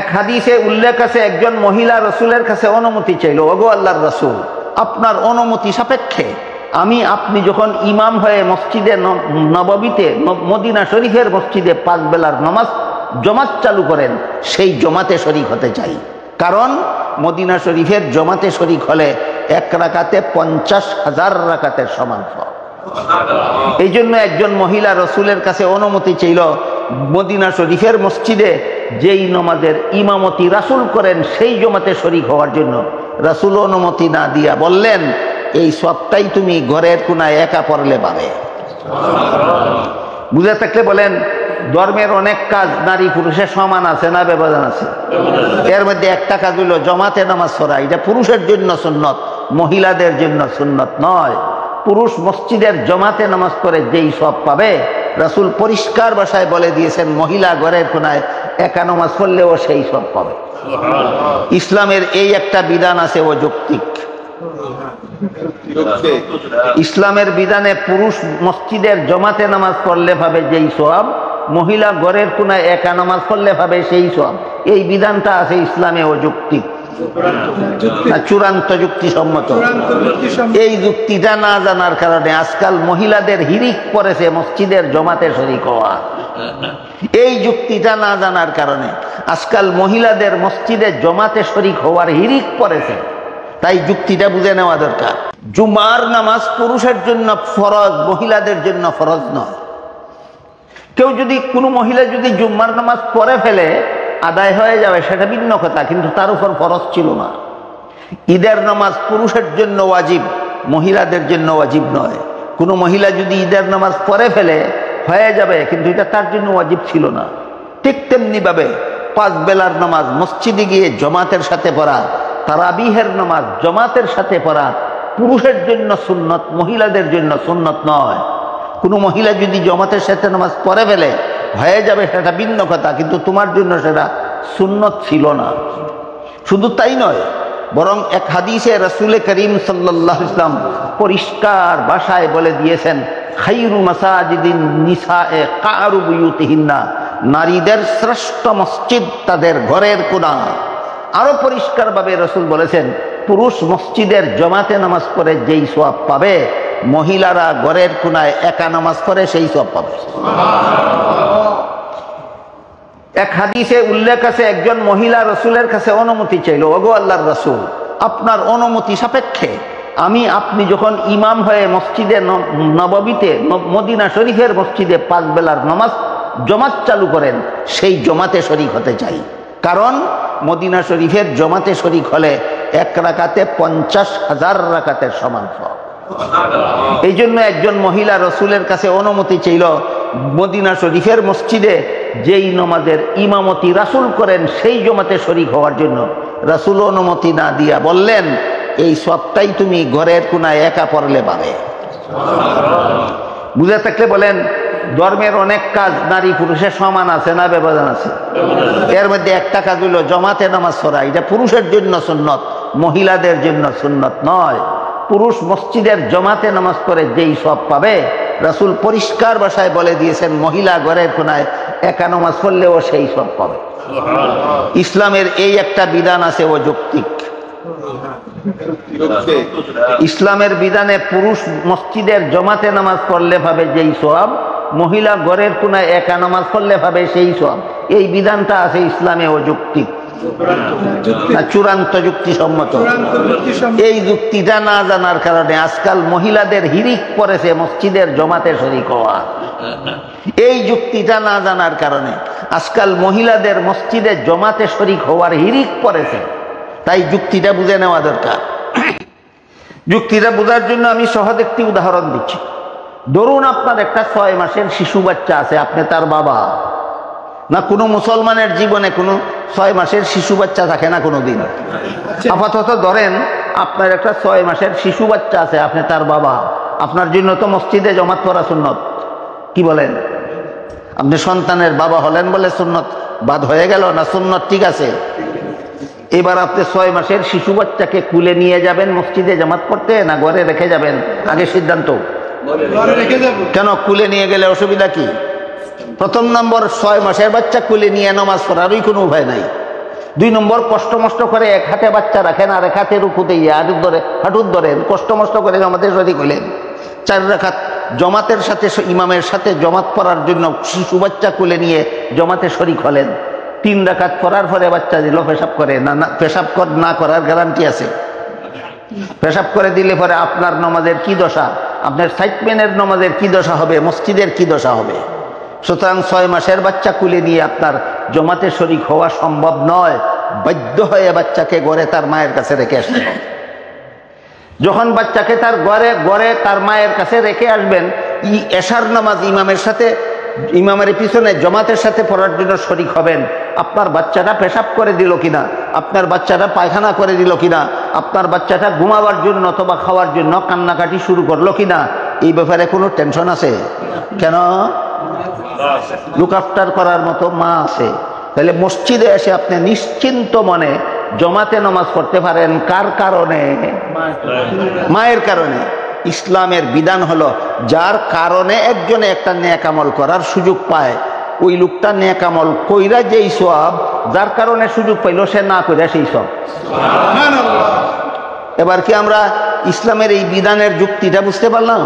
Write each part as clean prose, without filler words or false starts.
এক হাদিসে উল্লেখ আছে, একজন মহিলা রসুলের কাছে অনুমতি চাইল, ওগো আল্লাহর রসুল, আপনার অনুমতি সাপেক্ষে আমি আপনি যখন ইমাম হয়ে মসজিদে নববীতে মদিনা শরীফের মসজিদে 5 বেলার নামাজ জমাত চালু করেন, সেই জমাতে শরীক হতে চাই। কারণ মদিনা শরীফের জমাতে শরীক হলে 1 রাকাতে 50,000 রাকাতের সমান ফল। এই জন্য একজন মহিলা রসুলের কাছে অনুমতি চাইল মদিনা শরীফের মসজিদে যেই নামাজের ইমামতি রাসূল করেন সেই জমাতে শরীক হওয়ার জন্য। রাসূল অনুমতি না দিয়া বললেন, এই সবটাই তুমি ঘরের কোনায় একা পড়লে পাবে। বুঝে থাকলে বলেন, ধর্মের অনেক কাজ নারী পুরুষের সমান আছে না ব্যবধান আছে? এর মধ্যে একটা কাজ হইল জমাতে নামাজ পড়া। এটা পুরুষের জন্য সুন্নত, মহিলাদের জন্য সুন্নত নয়। পুরুষ মসজিদের জমাতে নামাজ পড়ে যেই সব পাবে, রাসূল পরিষ্কার ভাষায় বলে দিয়েছেন, মহিলা ঘরের কোনায় একা নামাজ পড়লেও সেই সব পাবে। ইসলামের এই একটা বিধান আছে, ও যৌক্তিক। ইসলামের বিধানে পুরুষ মসজিদের জমাতে নামাজ পড়লে পাবে যেই সওয়াব, মহিলা ঘরের কোনায় একা নামাজ পড়লে পাবে সেই সওয়াব। এই বিধানটা আছে ইসলামে, ও যৌক্তিক না চূড়ান্ত যুক্তিসম্মত? এই যুক্তিটা না জানার কারণে আজকাল মহিলাদের হিরিক পড়েছে মসজিদের জমাতে শরীক হওয়া। এই যুক্তিটা না জানার কারণে আজকাল মহিলাদের মসজিদে জমাতে শরীক হওয়ার হিরিক পড়েছে। তাই যুক্তিটা বুঝে নেওয়া দরকার। জুমার নামাজ পুরুষের জন্য ফরজ, মহিলাদের জন্য ফরজ নয়। কেউ যদি, কোনো মহিলা যদি জুম্মার নামাজ পড়ে ফেলে আদায় হয়ে যাবে, সেটা ভিন্ন কথা, কিন্তু তার উপর ফরজ ছিল না। ঈদের নামাজ পুরুষের জন্য ওয়াজিব, মহিলাদের জন্য ওয়াজিব নয়। কোনো মহিলা যদি ঈদের নামাজ পড়ে ফেলে হয়ে যাবে, কিন্তু এটা তার জন্য ওয়াজিব ছিল না। ঠিক তেমনি ভাবে 5 বেলার নামাজ মসজিদে গিয়ে জমাতের সাথে পড়া, তারাবিহের নামাজ জমাতের সাথে পড়া পুরুষের জন্য সুন্নত, মহিলাদের জন্য সুন্নত নয়। কোনো মহিলা যদি জমাতের সাথে নামাজ পড়ে ফেলে হয়ে যাবে, সেটা ভিন্ন কথা, কিন্তু তোমার জন্য সেটা সুন্নত ছিল না। শুধু তাই নয়, বরং এক হাদিসে রাসূল করিম সাল্লাল্লাহু আলাইহি ওয়াসাল্লাম পরিষ্কার ভাষায় বলে দিয়েছেন, খায়রু মাসাজিদিন নিসায়ে কারু বুয়ুতিহিন্না, নারীদের শ্রেষ্ঠ মসজিদ তাদের ঘরের কোণা। আরো পরিষ্কারভাবে রাসূল বলেছেন, পুরুষ মসজিদের জমাতে নামাজ পড়ে যেই সওয়াব পাবে, মহিলারা ঘরের কোনায় একা নামাজ পড়ে সেই সওয়াব পাবে। এক হাদিসে উল্লেখ আছে, একজন মহিলা রসুলের কাছে অনুমতি চাইল, ওগো আল্লাহর রসুল, আপনার অনুমতি সাপেক্ষে আমি আপনি যখন ইমাম হয়ে মসজিদে নববীতে মদিনা শরীফের মসজিদে 5 বেলার নামাজ জমাত চালু করেন, সেই জমাতে শরীক হতে চাই। কারণ মদিনা শরীফের জমাতে শরীক হলে 1 রাকাতে 50,000 রাকাতের সমান ফল। এই জন্য একজন মহিলা রসুলের কাছে অনুমতি চাইল মদিনা শরীফের মসজিদে যেই নামাজের ইমামতি রাসূল করেন সেই জমাতে শরীক হওয়ার জন্য। রাসূল অনুমতি না দিয়া বললেন, এই সবটাই তুমি ঘরের কোনায় একা পড়লে পাবে। বুঝে থাকলে বলেন, ধর্মের অনেক কাজ নারী পুরুষের সমান আছে না ব্যবধান আছে? এর মধ্যে একটা কাজ হইল জমাতে নামাজ পড়া। এটা পুরুষের জন্য সুন্নত, মহিলাদের জন্য সুন্নত নয়। পুরুষ মসজিদের জমাতে নামাজ পড়ে যেই সব পাবে, রাসূল পরিষ্কার ভাষায় বলে দিয়েছেন, মহিলা ঘরের কোনায় একা নামাজ পড়লেও সেই সব পাবে। ইসলামের এই একটা বিধান আছে, ও যৌক্তিক। ইসলামের বিধানে পুরুষ মসজিদের জমাতে নামাজ পড়লে পাবে যেই সওয়াব, মহিলা ঘরের কোনায় একা নামাজ পড়লে পাবে সেই সওয়াব। এই বিধানটা আছে ইসলামে, ও যৌক্তিক না চূড়ান্ত যুক্তিসম্মত? এই যুক্তিটা না জানার কারণে আজকাল মহিলাদের হিরিক পড়েছে মসজিদের জমাতে শরীক হওয়া। এই যুক্তিটা না জানার কারণে আজকাল মহিলাদের মসজিদে জমাতে শরীক হওয়ার হিরিক পড়েছে। তাই যুক্তিটা বুঝে নেওয়া দরকার। যুক্তিটা বোঝার জন্য আমি সহজ একটি উদাহরণ দিচ্ছি। ধরুন আপনার একটা 6 মাসের শিশু বাচ্চা আছে, আপনি তার বাবা। না কোনো মুসলমানের জীবনে কোনো 6 মাসের শিশু বাচ্চা থাকে না কোনো দিন। আপাতত ধরেন আপনার একটা 6 মাসের শিশু বাচ্চা আছে, আপনি তার বাবা। আপনার জন্য তো মসজিদে জমাত পড়া সুন্নত, কি বলেন? আপনি সন্তানের বাবা হলেন বলে সুন্নত বাদ হয়ে গেল না? সুন্নত ঠিক আছে। এবার আপনি 6 মাসের শিশু বাচ্চাকে কুলে নিয়ে যাবেন মসজিদে জামাত পড়তে, না ঘরে রেখে যাবেন? আগে সিদ্ধান্ত। কেন? কুলে নিয়ে গেলে অসুবিধা কি? প্রথম নম্বর, 6 মাসের বাচ্চা কুলে নিয়ে নামাজ পড়ারই কোনো উপায় নাই। 2 নম্বর, কষ্ট মষ্ট করে এক হাতে বাচ্চা রাখেন আর এক হাতে রুকুতে হাঁটুর ধরেন, কষ্ট মষ্ট করে জমাতে শরীক হইলেন। 4 রাকাত জমাতের সাথে ইমামের সাথে জমাত পড়ার জন্য শিশু বাচ্চা কোলে নিয়ে জমাতে শরীক হলেন। 3 রাকাত পড়ার পরে বাচ্চা দিল পেশাব করে না, পেশাব না করার গ্যারান্টি আছে? পেশাব করে দিলে পরে আপনার নামাজের কি দশা, আপনার সাইটম্যানের নামাজের কি দশা হবে, মসজিদের কি দশা হবে? সুতরাং 6 মাসের বাচ্চা কুলে নিয়ে আপনার জমাতে শরীক হওয়া সম্ভব নয়। বাধ্য হয়ে বাচ্চাকে ঘরে তার মায়ের কাছে রেখে আসতে হবে। যখন বাচ্চাকে তার ঘরে তার মায়ের কাছে রেখে আসবেন, এশার নামাজ ইমামের পিছনে জমাতের সাথে পড়ার জন্য শরীক হবেন। আপনার বাচ্চাটা পেশাব করে দিল কিনা, আপনার বাচ্চাটা পায়খানা করে দিল কিনা, আপনার বাচ্চাটা ঘুমাবার জন্য অথবা খাওয়ার জন্য কান্নাকাটি শুরু করলো কিনা, এই ব্যাপারে কোনো টেনশন আছে? কেন? লুক আফটার করার মতো মা আছে। তাহলে মসজিদে এসে আপনি নিশ্চিন্ত মনে জমাতে নামাজ পড়তে পারেন। কার কারণে? মায়ের কারণে। ইসলামের বিধান হলো যার কারণে একজনে একটা নেক আমল করার সুযোগ পায়, ওই লোকটা নেক আমল কইরা যেই সওয়াব, যার কারণে সুযোগ পাইল সে না কইরা সেই সওয়াব। এবার কি আমরা ইসলামের এই বিধানের যুক্তিটা বুঝতে পারলাম?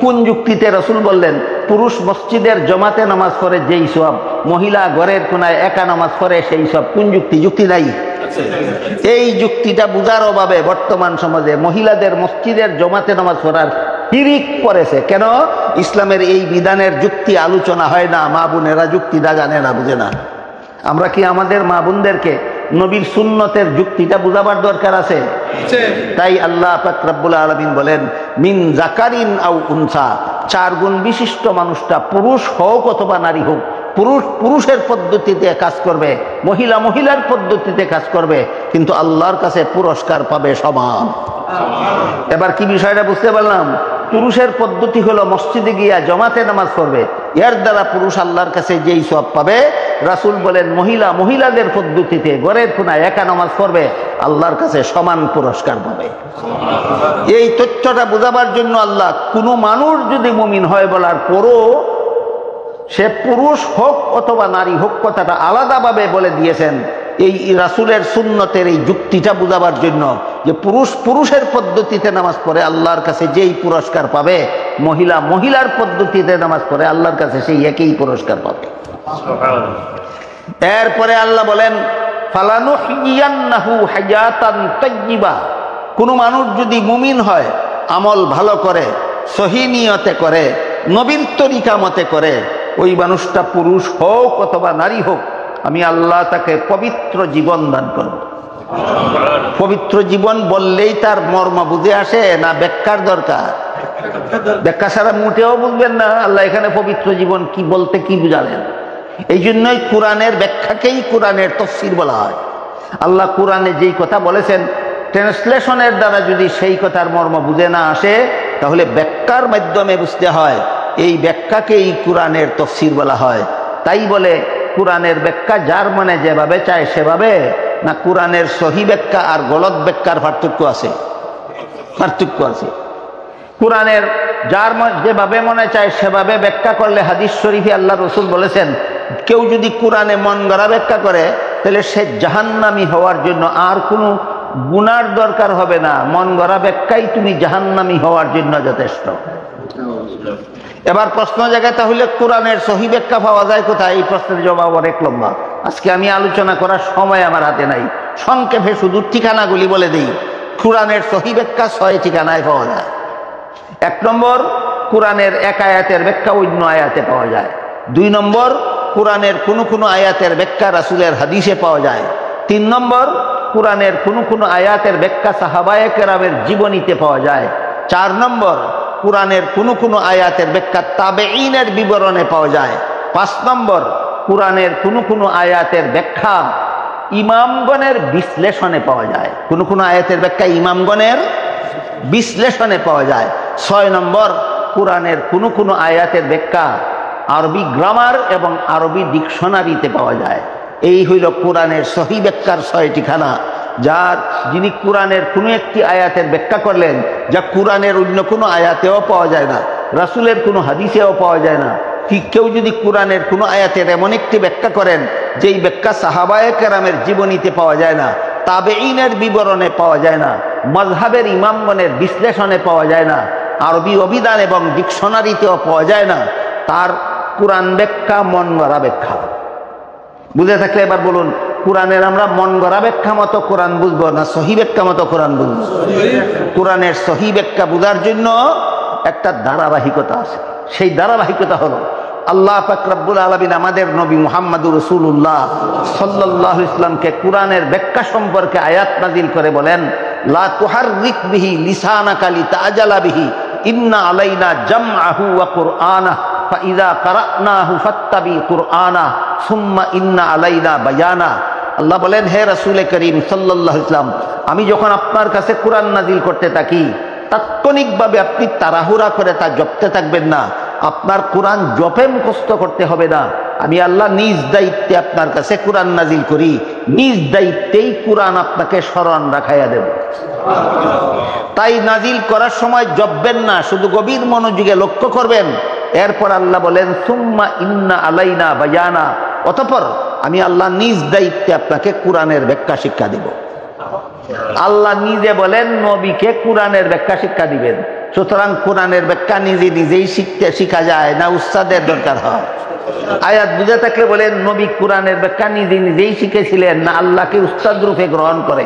কোন যুক্তিতে রাসূল বললেন পুরুষ মসজিদের জমাতে নামাজ পড়ে যেই সওয়াব, মহিলা ঘরের কোনায় একা নামাজ পড়ে সেই সওয়াব? কোন যুক্তি? যুক্তি নাই। এই যুক্তিটা বুঝার অভাবে বর্তমান সমাজে মহিলাদের মসজিদের জমাতে নামাজ পড়ার হিরিক পড়েছে। কেন? ইসলামের এই বিধানের যুক্তি আলোচনা হয় না, মা বোনেরা যুক্তিটা জানে না, বুঝে না। আমরা কি আমাদের মা বোনদেরকে নবীর সুন্নতের যুক্তিটা বুঝাবার দরকার আছে? তাই আল্লাহ পাক রব্বুল আলামিন বলেন মিন যাকারিন আও উনসা, 4 গুণ বিশিষ্ট মানুষটা পুরুষ হোক অথবা নারী হোক, পুরুষ পুরুষের পদ্ধতিতে কাজ করবে, মহিলা মহিলার পদ্ধতিতে কাজ করবে, কিন্তু আল্লাহর কাছে পুরস্কার পাবে সমান। এবার কি বিষয়টা বুঝতে পারলাম? পুরুষের পদ্ধতি হলো মসজিদে গিয়া জমাতে নামাজ পড়বে, এর দ্বারা পুরুষ আল্লাহর কাছে যেই সওয়াব পাবে, রাসূল বলেন মহিলাদের পদ্ধতিতে ঘরের কোনায় একা নামাজ পড়বে, আল্লাহর কাছে সমান পুরস্কার পাবে। এই তথ্যটা বোঝাবার জন্য আল্লাহ কোনো মানুষ যদি মুমিন হয় বলার পরও সে পুরুষ হোক অথবা নারী হোক কথাটা আলাদাভাবে বলে দিয়েছেন এই রাসূলের সুন্নতের এই যুক্তিটা বুঝাবার জন্য, যে পুরুষের পদ্ধতিতে নামাজ পড়ে আল্লাহর কাছে যেই পুরস্কার পাবে, মহিলার পদ্ধতিতে নামাজ পড়ে আল্লাহর কাছে সেই একই পুরস্কার পাবে। এরপরে আল্লাহ বলেন ফালানুহইয়ান্নাহু হায়াতান তাইয়্যিবা, কোন মানুষ যদি মুমিন হয়, আমল ভালো করে, সহি নিয়তে করে, নবীর তরিকা মতে করে, ওই মানুষটা পুরুষ হোক অথবা নারী হোক, আমি আল্লাহ তাকে পবিত্র জীবন দান করব। পবিত্র জীবন বললেই তার মর্ম বুঝে আসে না ব্যাখ্যার দরকার? ব্যাখ্যা ছাড়া মোটেও বুঝবেন না আল্লাহ এখানে পবিত্র জীবন কি বলতে কি বুঝালেন। এই জন্যই কোরআনের ব্যাখ্যাকেই কোরআনের তাফসীর বলা হয়। আল্লাহ কোরআনে যেই কথা বলেছেন, ট্রান্সলেশনের দ্বারা যদি সেই কথার মর্ম বুঝে না আসে, তাহলে ব্যাখ্যার মাধ্যমে বুঝতে হয়। এই ব্যাখ্যাকেই কোরআনের তাফসীর বলা হয়। তাই বলে কোরআনের ব্যাখ্যা যার মনে যেভাবে চায় সেভাবে, না কোরআনের সহি ব্যাখ্যা আর গলত ব্যাখ্যার পার্থক্য আছে? পার্থক্য আছে। কোরআনের যার যেভাবে মনে চায় সেভাবে ব্যাখ্যা করলে, হাদিস শরীফে আল্লাহ রাসূল বলেছেন, কেউ যদি কোরআনে মন গড়া ব্যাখ্যা করে তাহলে সে জাহান্নামী হওয়ার জন্য আর কোনো গুনার দরকার হবে না। মন গড়া ব্যাখ্যাই তুমি জাহান্নামী হওয়ার জন্য যথেষ্ট। এবার প্রশ্ন জায়গায়, তাহলে কোরআনের সহি ব্যাখ্যা পাওয়া যায় কোথায়? এই প্রশ্নের জবাব অনেক লম্বা, আজকে আমি আলোচনা করার সময় আমার হাতে নাই। সংক্ষেপে শুধু ঠিকানাগুলি বলে দিই। কোরআনের সহি ব্যাখ্যা 6 ঠিকানায় পাওয়া যায়। 1 নম্বর, কোরআনের এক আয়াতের ব্যাখ্যা অন্য আয়াতে পাওয়া যায়। 2 নম্বর, কোরআনের কোনো আয়াতের ব্যাখ্যা রাসূলের হাদিসে পাওয়া যায়। 3 নম্বর, কোরআনের কোনো আয়াতের ব্যাখ্যা সাহাবায়ে কেরামের জীবনীতে পাওয়া যায়। 4 নম্বর, কোরআনের কোনো আয়াতের ব্যাখ্যা তাবেঈনের বিবরণে পাওয়া যায়। 5 নম্বর, কোরআনের কোনো আয়াতের ব্যাখ্যা ইমামগণের বিশ্লেষণে পাওয়া যায়। কোনো আয়াতের ব্যাখ্যা ইমামগণের বিশ্লেষণে পাওয়া যায়। 6 নম্বর, কোরআনের কোনো আয়াতের ব্যাখ্যা আরবি গ্রামার এবং আরবি ডিকশনারিতে পাওয়া যায়। এই হইল কোরআনের সহি ব্যাখ্যার 6 ঠিকানা। যিনি কোরআনের কোনো একটি আয়াতের ব্যাখ্যা করলেন, যা কোরআনের অন্য কোনো আয়াতেও পাওয়া যায় না, রাসূলের কোনো হাদিসেও পাওয়া যায় না, কেউ যদি কোরআনের কোনো আয়াতের এমন একটি ব্যাখ্যা করেন যেই ব্যাখ্যা সাহাবায়ে কেরামের জীবনীতে পাওয়া যায় না, তাবেঈনের বিবরণে পাওয়া যায় না, মাযহাবের ইমামগণের বিশ্লেষণে পাওয়া যায় না, আরবি অভিধান এবং ডিকশনারিতেও পাওয়া যায় না, তার কোরআন ব্যাখ্যা মন গড়া ব্যাখ্যা। বুঝে থাকলে এবার বলুন, কোরআনের আমরা মন গড়া ব্যাখ্যা মতো কোরআন বুঝবো না সহি ব্যাখ্যা মতো কোরআন বুঝবো? কোরআনের সহি ব্যাখ্যা বুঝার জন্য একটা ধারাবাহিকতা আছে। সেই ধারাবাহিকতা হলো আল্লাহ পাক রব্বুল আলামিন আমাদের নবী মুহাম্মদুর রাসূলুল্লাহ সাল্লাল্লাহু আলাইহি ওয়াসাল্লামকে কোরআনের ব্যাখ্যা সম্পর্কে আয়াত নাযিল করে বলেন, লা তুহাররিক বিহি লিসানাকা লিতাজালা বিহি ইন্না আলাইনা জামআহু ওয়া কুরআনাহ ফাইযা কারানাহু ফাত্তাবি কুরআনাহ সুম্মা ইন্না আলাইনা বায়ানা। আল্লাহ বলেন, হে রাসূল করিম সাল্লাল্লাহু আলাইহি ওয়াসাল্লাম, আমি যখন আপনার কাছে কোরআন নাযিল করতে থাকি, তাৎক্ষণিকভাবে আপনি তাড়াহুড়া করে তা জপতে থাকবেন না। আপনার কোরআন জপে মুখস্থ করতে হবে না। আমি আল্লাহ নিজ দায়িত্বে আপনার কাছে কোরআন নাজিল করি, নিজ দায়িত্বেই কোরআন আপনাকে স্মরণ রাখাইয়া দেব। তাই নাজিল করার সময় জপবেন না, শুধু গভীর মনোযোগে লক্ষ্য করবেন। এরপর আল্লাহ বলেন, সুম্মা ইন্না আলাইনা বায়ানা, অতঃপর আমি আল্লাহ নিজ দায়িত্বে আপনাকে কোরআনের ব্যাখ্যা শিক্ষা দিব। আল্লাহ নিজে বলেন নবীকে কোরআনের ব্যাখ্যা শিক্ষা দিবেন। সুতরাং কোরআনের ব্যাখ্যা নিজে নিজেই শিখা যায় না উস্তাদের দরকার হয়? আয়াত বুঝে থাকলে বলেন, নবী কোরআনের ব্যাখ্যা নিজে নিজেই শিখেছিলেন না আল্লাহকে উস্তাদ রূপে গ্রহণ করে?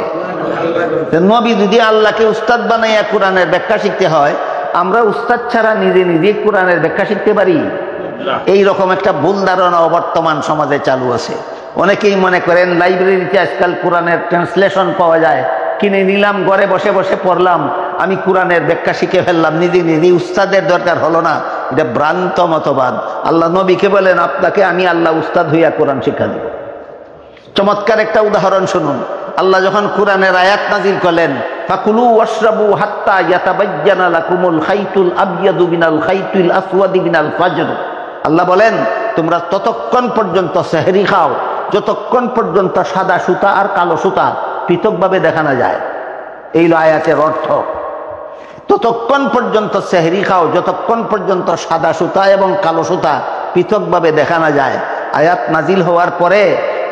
নবী যদি আল্লাহকে উস্তাদ বানাইয়া কোরআনের ব্যাখ্যা শিখতে হয়, আমরা উস্তাদ ছাড়া নিজে নিজেই কোরআনের ব্যাখ্যা শিখতে পারি? এই রকম একটা ভুল ধারণা বর্তমান সমাজে চালু আছে। অনেকেই মনে করেন লাইব্রেরিতে আজকাল কোরআনের ট্রান্সলেশন পাওয়া যায়, কিনে নিলাম, ঘরে বসে বসে পড়লাম, আমি কোরআনের ব্যাখ্যা শিখে ফেললাম, নিজে নিজেই উস্তাদের দরকার হলো না। এটা ভ্রান্ত মতবাদ। আল্লাহ নবীকে বলেন, আপনাকে আমি আল্লাহ উস্তাদ হইয়া কোরআন শিক্ষা দিব। চমৎকার একটা উদাহরণ শুনুন। আল্লাহ যখন কোরআনের আয়াত নাজিল করলেন, ফাকুলু ওয়াশরাবু হাত্তা ইয়াতাবায়্যানা লাকুমুল খাইতুল আবয়াদু মিনাল খাইতুল আসওয়াদি মিনাল ফাজর, আল্লাহ বলেন তোমরা ততক্ষণ পর্যন্ত সেহরি খাও যতক্ষণ পর্যন্ত সাদা সুতা আর কালো সুতা পৃথকভাবে দেখা না যায়। এই আয়াতের অর্থ, ততক্ষণ পর্যন্ত সেহরি খাও যতক্ষণ পর্যন্ত সাদা সুতা এবং কালো সুতা পৃথকভাবে দেখা না যায়। আয়াত নাজিল হওয়ার পরে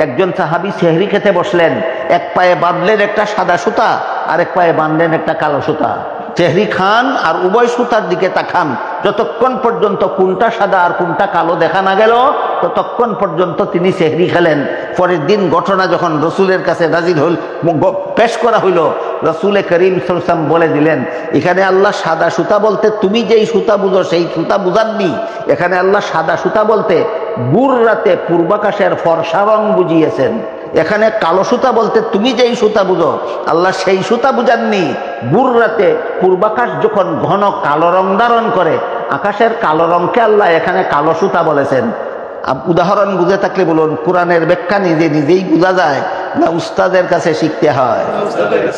একজন সাহাবী সেহরি খেতে বসলেন, এক পায়ে বাঁধলেন একটা সাদা সুতা আর এক পায়ে বাঁধলেন একটা কালো সুতা। সেহরি খান আর উভয় সুতার দিকে তাকান, যতক্ষণ পর্যন্ত কোনটা সাদা আর কোনটা কালো দেখা না গেল ততক্ষণ পর্যন্ত তিনি সেহরি খেলেন। পরের দিন ঘটনা যখন রসুলের কাছে নাজিল হল, পেশ করা হইল, রসুল করিম সাল্লাল্লাহু আলাইহি ওয়াসাল্লাম বলে দিলেন, এখানে আল্লাহ সাদা সুতা বলতে তুমি যেই সুতা বুঝো সেই সুতা বুঝাননি। এখানে আল্লাহ সাদা সুতা বলতে গুড় রাতে পূর্বাকাশের ফর্সা রং বুঝিয়েছেন। এখানে কালো সুতা বলতে তুমি যেই সুতা বুঝো আল্লাহ সেই সুতা বুঝাননি। গুড় রাতে পূর্বাকাশ যখন ঘন কালো রং ধারণ করে, আকাশের কালো রংকে আল্লাহ এখানে কালো সুতা বলেছেন। উদাহরণ বুঝে থাকলে বলুন, কোরআনের ব্যাখ্যা নিজে নিজেই বোঝা যায় না উস্তাদের কাছে শিখতে হয়?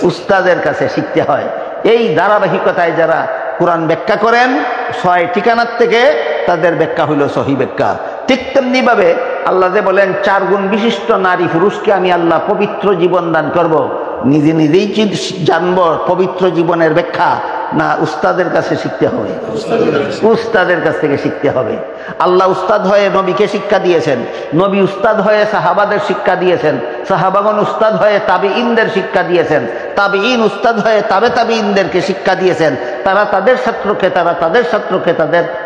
উস্তাদের কাছে শিখতে হয়। এই ধারাবাহিকতায় যারা কোরআন ব্যাখ্যা করেন 6 ঠিকানার থেকে তাদের ব্যাখ্যা হইল সহি ব্যাখ্যা। ঠিক তেমনি ভাবে আল্লাহ যে বলেন 4 গুণ বিশিষ্ট নারী পুরুষকে আমি আল্লাহ পবিত্র জীবন দান করব, নিজে নিজেই জানবো পবিত্র জীবনের ব্যাখ্যা না উস্তাদের কাছে শিখতে হবে? উস্তাদের কাছ থেকে শিখতে হবে। আল্লাহ উস্তাদ হয়ে নবীকে শিক্ষা দিয়েছেন, নবী উস্তাদ হয়ে সাহাবাদের শিক্ষা দিয়েছেন, সাহাবাগণ উস্তাদ হয়ে তাবিঈনদের শিক্ষা দিয়েছেন, তাবিঈন উস্তাদ হয়ে তাবিঈনদেরকে শিক্ষা দিয়েছেন, তারা তাদের ছাত্রকে, তারা তাদের ছাত্রকে,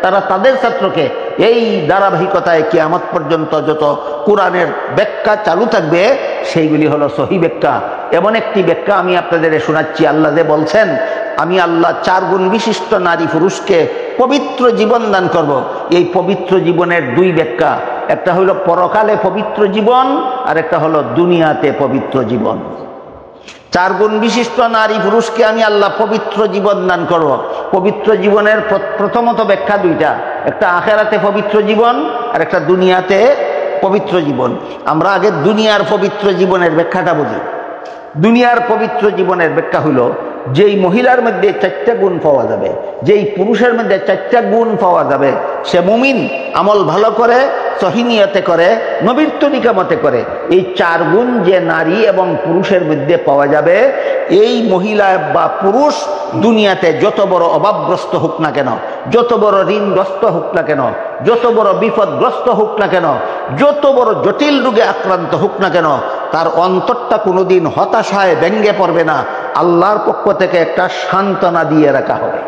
তারা তাদের ছাত্রকে। এই ধারাবাহিকতায় কিয়ামত পর্যন্ত যত কোরআনের ব্যাখ্যা চালু থাকবে সেইগুলি হলো সহি ব্যাখ্যা। এমন একটি ব্যাখ্যা আমি আপনাদের শোনাচ্ছি। আল্লাহ যে বলছেন, আমি আল্লাহ 4 গুণ বিশিষ্ট নারী পুরুষকে পবিত্র জীবন দান করব। এই পবিত্র জীবনের 2 ব্যাখ্যা, একটা হলো পরকালে পবিত্র জীবন আর একটা হলো দুনিয়াতে পবিত্র জীবন। 4 গুণ বিশিষ্ট নারী পুরুষকে আমি আল্লাহ পবিত্র জীবন দান করব। পবিত্র জীবনের প্রথমত ব্যাখ্যা 2টা, একটা আখিরাতে পবিত্র জীবন আর একটা দুনিয়াতে পবিত্র জীবন। আমরা আগে দুনিয়ার পবিত্র জীবনের ব্যাখ্যাটা বুঝি। দুনিয়ার পবিত্র জীবনের ব্যাখ্যা হলো, যেই মহিলার মধ্যে 4টা গুণ পাওয়া যাবে, যেই পুরুষের মধ্যে 4টা গুণ পাওয়া যাবে, সে মুমিন, আমল ভালো করে, সহি নিয়তে করে, নবীর তরিকা মতে করে। এই 4 গুণ যে নারী এবং পুরুষের মধ্যে পাওয়া যাবে, এই মহিলা বা পুরুষ দুনিয়াতে যত বড় অভাবগ্রস্ত হোক না কেন, যত বড় ঋণগ্রস্ত হোক না কেন, যত বড় বিপদগ্রস্ত হোক না কেন, যত বড় জটিল রোগে আক্রান্ত হোক না কেন, তার অন্তরটা কোনোদিন হতাশায় ভেঙ্গে পড়বে না। আল্লাহর পক্ষ থেকে একটা সান্ত্বনা দিয়ে রাখা হবে।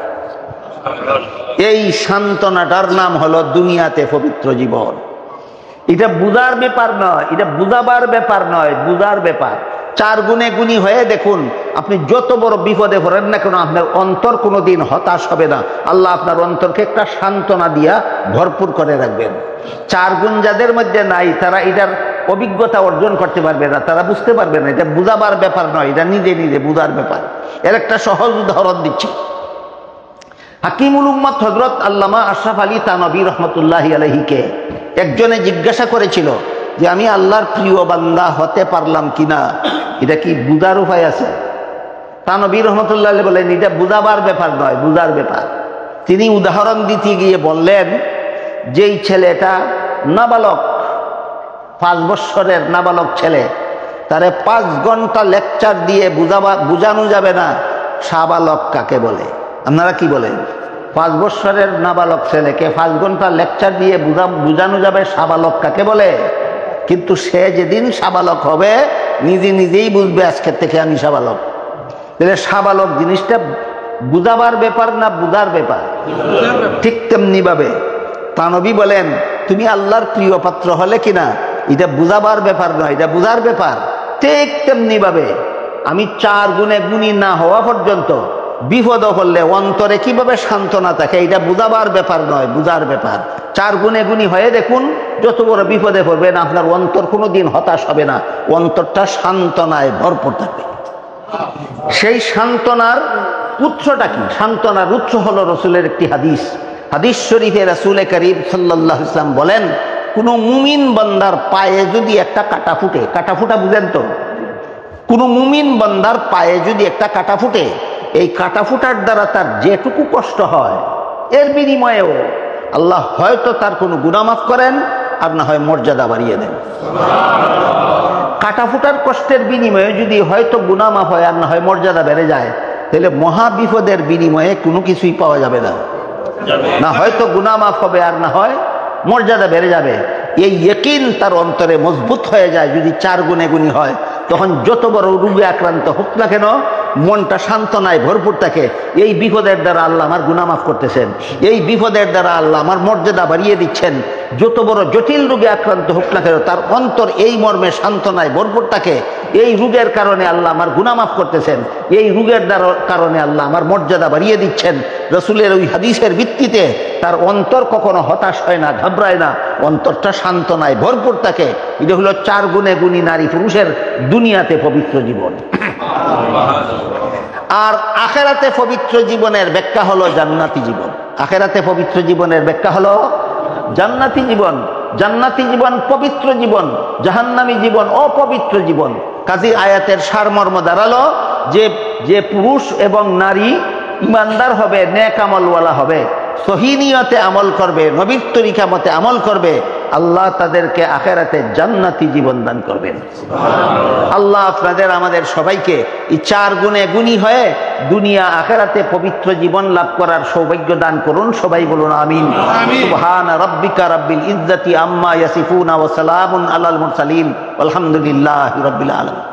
এই সান্ত্বনাটার নাম হলো দুনিয়াতে পবিত্র জীবন। এটা বুঝার ব্যাপার নয়, এটা বুঝাবার ব্যাপার নয়, বুঝার ব্যাপার। 4 গুণে গুণী হয়ে দেখুন, আপনি যত বড় বিপদে পড়েন না কেন, আপনার অন্তর কোনোদিন হতাশ হবে না। আল্লাহ আপনার অন্তরকে একটা সান্ত্বনা দিয়া ভরপুর করে রাখবেন। 4 গুণ যাদের মধ্যে নাই, তারা এটার অভিজ্ঞতা অর্জন করতে পারবে না, তারা বুঝতে পারবে না। এটা বুঝাবার ব্যাপার নয়, এটা নিজে নিজে বুঝার ব্যাপার। এর একটা সহজ উদাহরণ দিচ্ছি। হাকিমুল উম্মত হযরত আল্লামা আশরাফ আলী থানভী রহমতুল্লাহি আলাইহিকে একজনে জিজ্ঞাসা করেছিল যে আমি আল্লাহর প্রিয় বান্দা হতে পারলাম কিনা, এটা কি বুঝার উপায় আছে? থানভী রহমতুল্লাহ আলাইহি বলেন, এটা বুঝাবার ব্যাপার নয়, বুঝার ব্যাপার। তিনি উদাহরণ দিতে গিয়ে বললেন, যেই ছেলেটা নাবালক, 5 বৎসরের নাবালক ছেলে, তারে 5 ঘন্টা লেকচার দিয়ে বুঝানো যাবে না সাবালক কাকে বলে। আপনারা কি বলেন? 5 বৎসরের নাবালক ছেলেকে 5 ঘন্টা লেকচার দিয়ে বুঝানো যাবে সাবালক কাকে বলে? কিন্তু সে যেদিন সাবালক হবে, নিজে নিজেই বুঝবে আজকের থেকে আমি সাবালক। তাহলে সাবালক জিনিসটা বুঝাবার ব্যাপার না বুঝার ব্যাপার? ঠিক তেমনি ভাবে থানভী বলেন, তুমি আল্লাহর প্রিয় পাত্র হলে কিনা, এটা বুঝাবার ব্যাপার নয়, এটা বুঝার ব্যাপার। ঠিক তেমনি ভাবে আমি 4 গুণে গুণী না হওয়া পর্যন্ত বিপদ হলে অন্তরে কিভাবে সান্ত্বনা থাকে, এটা বুঝাবার ব্যাপার নয়, বুঝার ব্যাপার। 4 গুণে গুণী হয়ে দেখুন, যত বড় বিপদে পড়বেন আপনার অন্তর কোনোদিন হতাশ হবে না, অন্তরটা সান্ত্বনায় ভরপুর থাকবে। সেই সান্ত্বনার উৎসটা কি? সান্ত্বনার উৎস হলো রসুলের একটি হাদিস। হাদিস শরীফে রাসূল করিম সাল্লাল্লাহু আলাইহি ওয়াসাল্লাম বলেন, কোন মুমিন বান্দার পায়ে যদি একটা কাটা ফুটে, কাটা ফুটা বুঝেন তো? কোন মুমিন বান্দার পায়ে যদি একটা কাটা ফুটে, এই কাটা ফুটার দ্বারা তার যেটুকু কষ্ট হয়, এর বিনিময়েও আল্লাহ হয়তো তার কোনো গুনাহ মাফ করেন, আর না হয় মর্যাদা বাড়িয়ে দেন। কাটা ফুটার কষ্টের বিনিময়ে যদি হয়তো গুনাহ মাফ হয়, আর না হয় মর্যাদা বেড়ে যায়, তাহলে মহা বিপদের বিনিময়ে কোনো কিছুই পাওয়া যাবে না। না হয়তো গুনাহ মাফ হবে, আর না হয় মর্যাদা বেড়ে যাবে। এই ইয়াকিন তার অন্তরে মজবুত হয়ে যায় যদি 4 গুণে গুণী হয়। তখন যত বড় রোগে আক্রান্ত হোক না কেন, মনটা সান্ত্বনায় ভরপুর থাকে। এই বিপদের দ্বারা আল্লাহ আমার গুনাহ মাফ করতেছেন, এই বিপদের দ্বারা আল্লাহ আমার মর্যাদা বাড়িয়ে দিচ্ছেন। যত বড় জটিল রোগে আক্রান্ত হোক না কেন, তার অন্তর এই মর্মে সান্ত্বনায় ভরপুর থাকে, এই রোগের কারণে আল্লাহ আমার গুনাহ মাফ করতেছেন, এই রোগের কারণে আল্লাহ আমার মর্যাদা বাড়িয়ে দিচ্ছেন। রসুলের ওই হাদিসের ভিত্তিতে তার অন্তর কখনো হতাশ হয় না, ঘাবড়ায় না, অন্তরটা সান্ত্বনায় ভরপুর থাকে। এটা হলো 4 গুণে গুণী নারী পুরুষের দুনিয়াতে পবিত্র জীবন। আর আখেরাতে পবিত্র জীবনের ব্যাখ্যা হলো জান্নাতি জীবন। আখেরাতে পবিত্র জীবনের ব্যাখ্যা হলো জান্নাতি জীবন। জান্নাতি জীবন পবিত্র জীবন, জাহান্নামী জীবন অপবিত্র জীবন। কাজী আয়াতের সারমর্ম দাঁড়ালো যে পুরুষ এবং নারী ইমানদার হবে, নেক আমলওয়ালা হবে, সহি নিয়তে আমল করবে, নবীর তরিকা মতে আমল করবে, আল্লাহ তাদেরকে আখেরাতে জান্নাতি জীবন দান করবেন। আল্লাহ আপনাদের আমাদের সবাইকে এই 4 গুণে গুণী হয়ে দুনিয়া আখেরাতে পবিত্র জীবন লাভ করার সৌভাগ্য দান করুন। সবাই বলুন আমিন। সুবহানা রাব্বিকা রাব্বিল ইজ্জাতি আম্মা ইয়াসিফুন ওয়া সালামুন আলাল মুরসালিন আলহামদুলিল্লাহি রাব্বিল আলামিন।